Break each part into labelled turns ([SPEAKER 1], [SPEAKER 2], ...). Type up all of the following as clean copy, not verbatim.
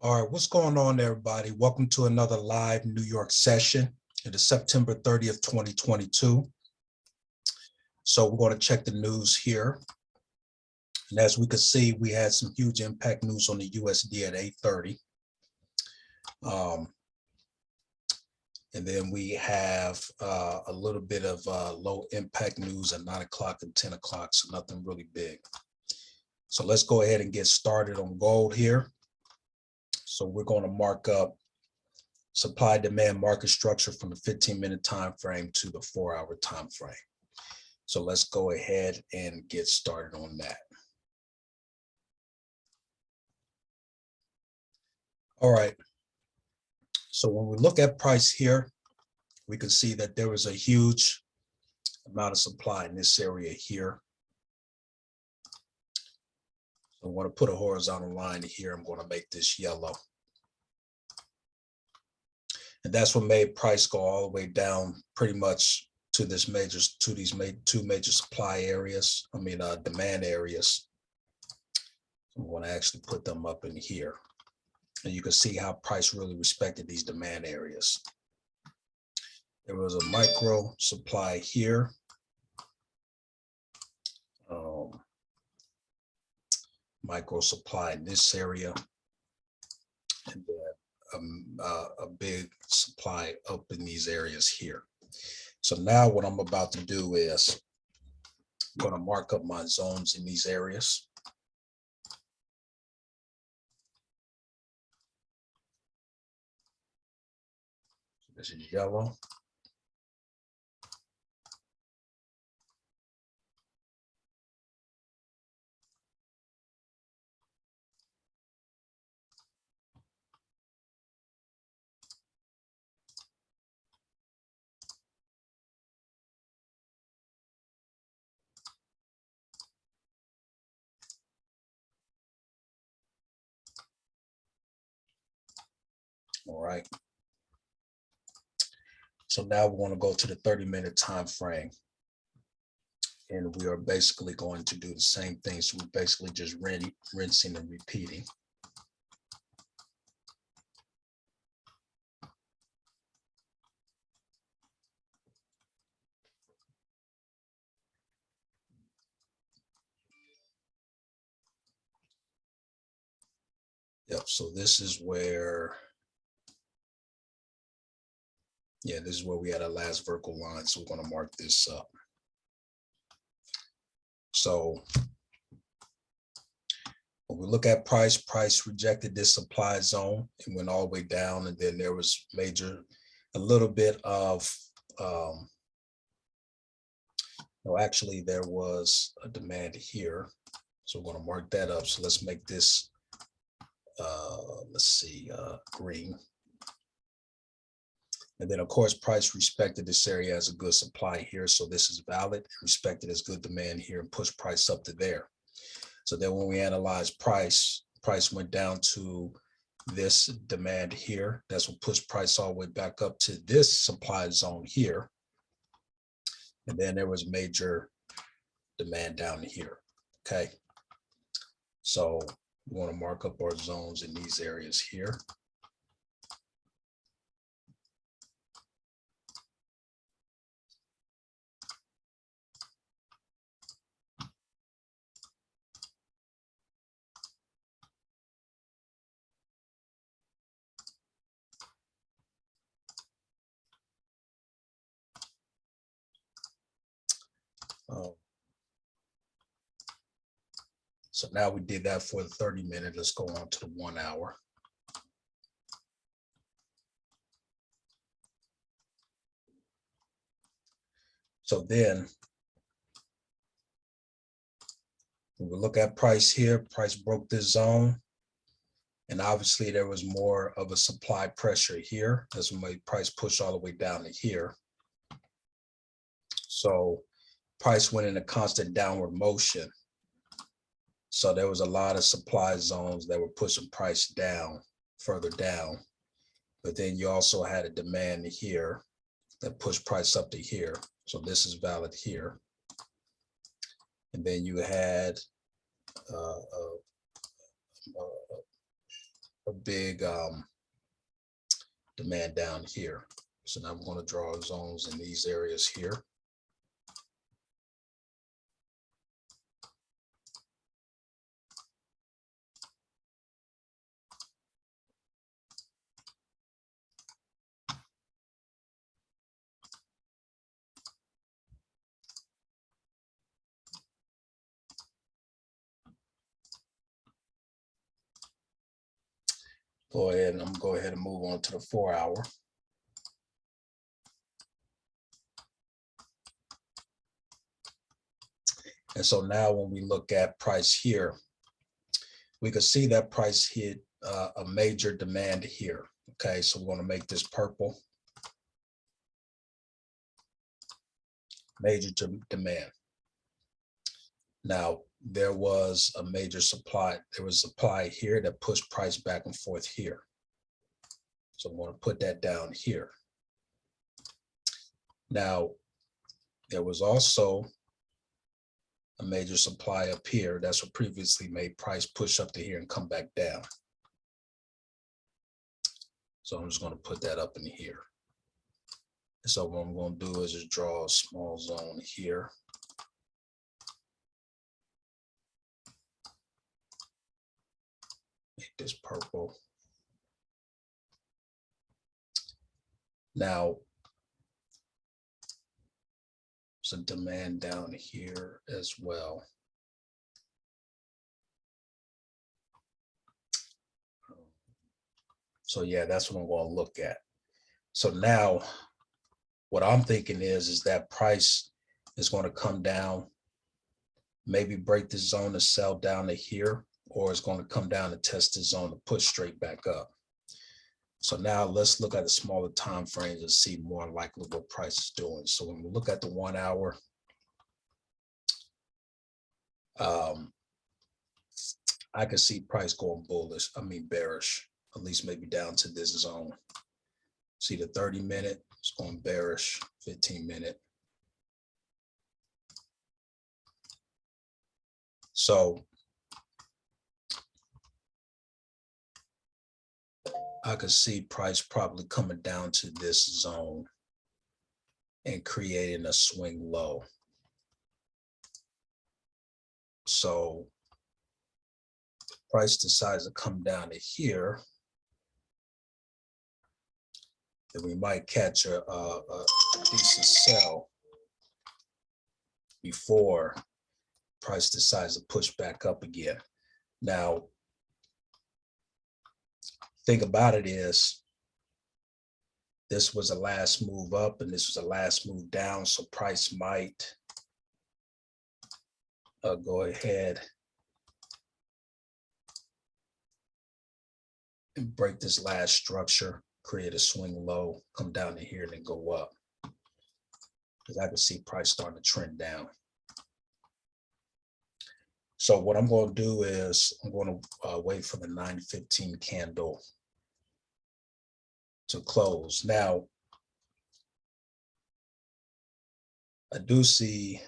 [SPEAKER 1] All right, what's going on, everybody? Welcome to another live New York session. It is September 30th, 2022. So we're going to check the news here. And as we can see, we had some huge impact news on the USD at 8:30. And then we have a little bit of low impact news at 9 o'clock and 10 o'clock, so nothing really big. So let's go ahead and get started on gold here. So we're going to mark up supply demand market structure from the 15-minute time frame to the 4-hour time frame. So let's go ahead and get started on that. All right. So when we look at price here, we can see that there was a huge amount of supply in this area here. I want to put a horizontal line here. I'm going to make this yellow. And that's what made price go all the way down pretty much to these two major supply areas. Demand areas. I'm going to actually put them up in here. And you can see how price really respected these demand areas. There was a micro supply here. Micro supply in this area. And then a big supply up in these areas here. So now what I'm about to do is I'm going to mark up my zones in these areas. This is yellow. All right. So now we want to go to the 30-minute time frame. And we are basically going to do the same thing. So we're basically just rinsing and repeating. Yep, so this is where, this is where we had our last vertical line. So we're going to mark this up. So when we look at price rejected this supply zone and went all the way down. And then there was a little bit of, actually there was a demand here. So we're going to mark that up. So let's make this, green. And then of course, price respected this area as a good supply here. So this is valid, respected as good demand here and push price up to there. So then when we analyze price went down to this demand here. That's what pushed price all the way back up to this supply zone here. And then there was major demand down here. Okay. So we want to mark up our zones in these areas here. So now we did that for the 30-minute. Let's go on to the 1 hour. So then when we look at price here, price broke this zone. And obviously there was more of a supply pressure here. That's when price pushed all the way down to here. So price went in a constant downward motion. So there was a lot of supply zones that were pushing price down, further down. But then you also had a demand here that pushed price up to here. So this is valid here. And then you had a big demand down here. So now I'm going to draw zones in these areas here. Go ahead and I'm going to go ahead and move on to the 4 hour. And so now when we look at price here, we can see that price hit a major demand here. Okay, so we're going to make this purple. Major demand. Now, there was a major supply. There was supply here that pushed price back and forth here. So I'm going to put that down here. Now, there was also a major supply up here. That's what previously made price push up to here and come back down. So I'm just going to put that up in here. So what I'm going to do is just draw a small zone here. Make this purple. Now, there's a demand down here as well. So yeah, that's what I'm going to look at. So now what I'm thinking is that price is going to come down, maybe break the zone to sell down to here, or it's going to come down and test the zone to push straight back up. So now let's look at the smaller time frames and see more likely what price is doing. So when we look at the 1 hour, I can see price going bullish, bearish, at least maybe down to this zone. See the 30-minute, it's going bearish, 15-minute. So I could see price probably coming down to this zone and creating a swing low. So price decides to come down to here, then we might catch a decent sell before price decides to push back up again. Now, thing about it is, this was a last move up and this was a last move down, so price might go ahead and break this last structure, create a swing low, come down to here and then go up. Because I can see price starting to trend down. So what I'm going to do is I'm going to wait for the 9:15 candle to close. Now, I do see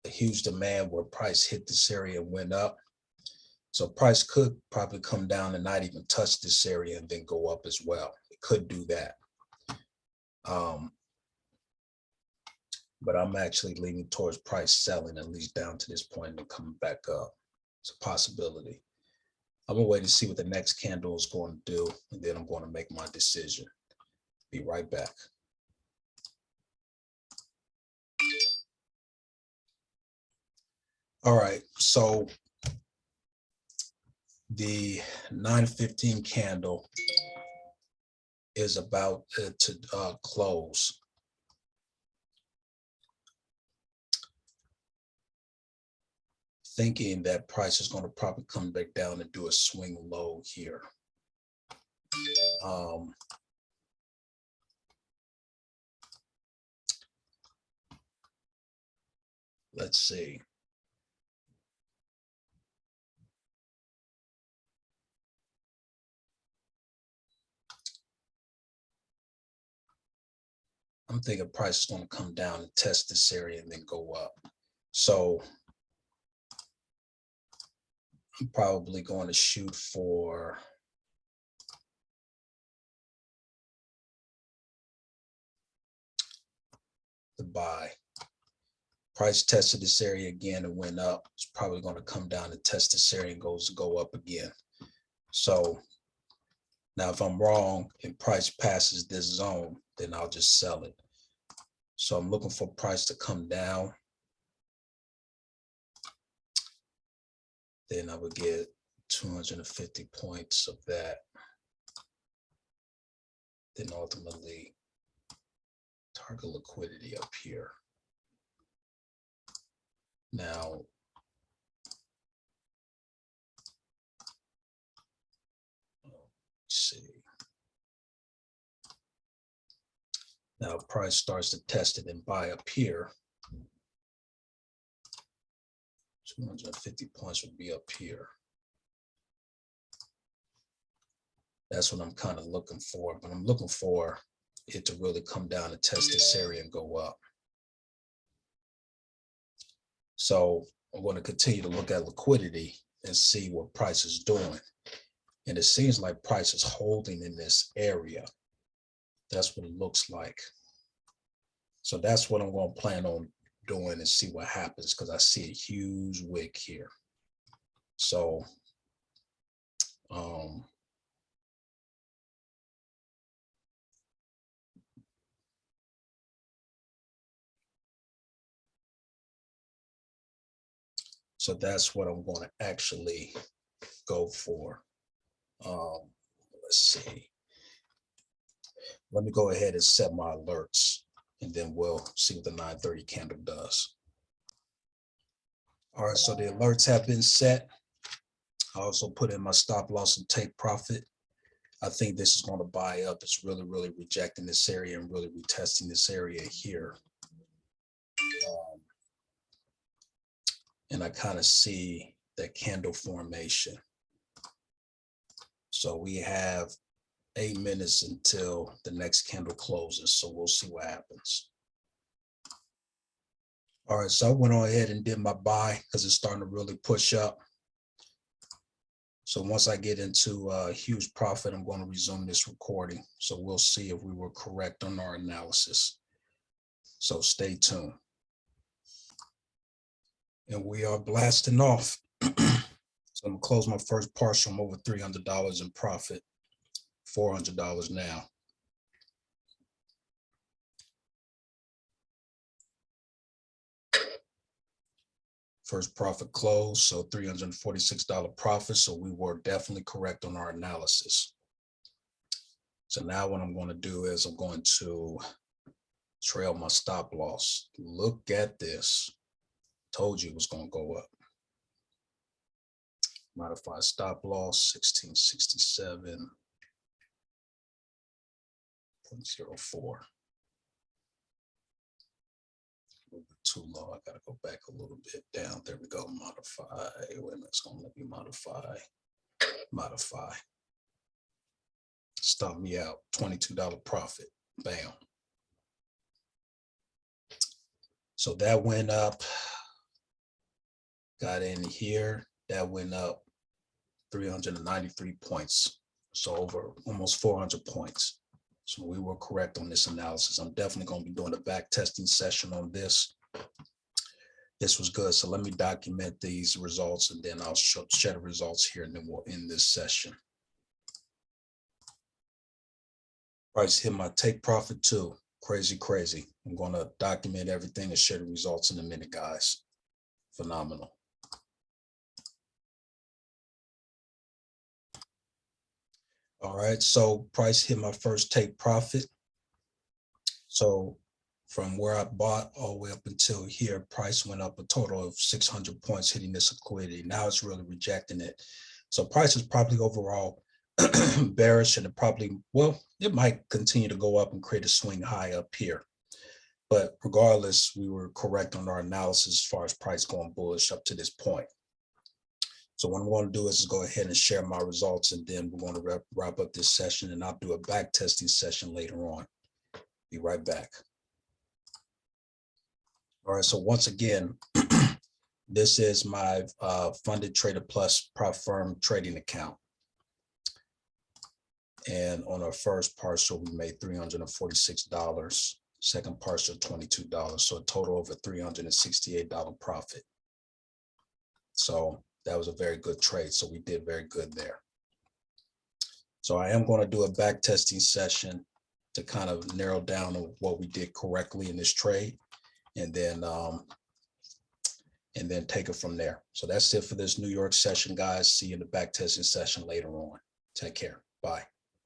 [SPEAKER 1] a huge demand where price hit this area and went up. So price could probably come down and not even touch this area and then go up as well. It could do that. But I'm actually leaning towards price selling, at least down to this point and coming back up. It's a possibility. I'm gonna wait to see what the next candle is going to do, and then I'm going to make my decision. Be right back. All right, so the 9:15 candle is about to close. Thinking that price is going to probably come back down and do a swing low here. Let's see. I'm thinking price is going to come down and test this area and then go up. So I'm probably going to shoot for the buy. Price tested this area again and went up. It's probably going to come down and test this area and go up again. So now if I'm wrong and price passes this zone, then I'll just sell it. So I'm looking for price to come down. Then I would get 250 points of that. Then ultimately target liquidity up here. Now, let's see. Now price starts to test it and buy up here. 250 points would be up here. That's what I'm kind of looking for, but I'm looking for it to really come down and test this area and go up. So I'm going to continue to look at liquidity and see what price is doing. And it seems like price is holding in this area. That's what it looks like. So that's what I'm going to plan on doing and see what happens, because I see a huge wick here. So so that's what I'm going to actually go for. Let's see. Let me go ahead and set my alerts, and then we'll see what the 930 candle does. All right, so the alerts have been set. I also put in my stop loss and take profit. I think this is going to buy up. It's really, really rejecting this area and really retesting this area here. And I kind of see that candle formation. So we have 8 minutes until the next candle closes. So we'll see what happens. All right, so I went on ahead and did my buy because it's starting to really push up. So once I get into a huge profit, I'm going to resume this recording. So we'll see if we were correct on our analysis. So stay tuned. And we are blasting off. So I'm gonna close my first partial. I'm over $300 in profit, $400 now. First profit close, so $346 profit. So we were definitely correct on our analysis. So now what I'm going to do is I'm going to trail my stop loss. Look at this. Told you it was going to go up. Modify stop loss 1667.04. A little bit too low. I gotta go back a little bit down. There we go. Modify. Wait a minute, it's gonna let me modify. Modify. Stop me out. $22 profit. Bam. So that went up. Got in here. That went up 393 points. So over almost 400 points. So we were correct on this analysis. I'm definitely going to be doing a back testing session on this. This was good. So let me document these results, and then I'll share the results here, and then we'll end this session. Price hit my take profit too. Crazy, crazy. I'm going to document everything and share the results in a minute, guys. Phenomenal. All right, so price hit my first take profit. So from where I bought all the way up until here, price went up a total of 600 points, hitting this liquidity. Now it's really rejecting it. So price is probably overall bearish, and it probably, well, it might continue to go up and create a swing high up here. But regardless, we were correct on our analysis as far as price going bullish up to this point. So what I'm going to do is go ahead and share my results, and then we're going to wrap up this session, and I'll do a back testing session later on. Be right back. All right, so once again, this is my Funded Trader Plus prop firm trading account. And on our first partial, we made $346. Second partial, $22. So a total of a $368 profit. So that was a very good trade. So we did very good there. So I am going to do a back testing session to kind of narrow down on what we did correctly in this trade, and then take it from there. So that's it for this New York session, guys. See you in the back testing session later on. Take care. Bye.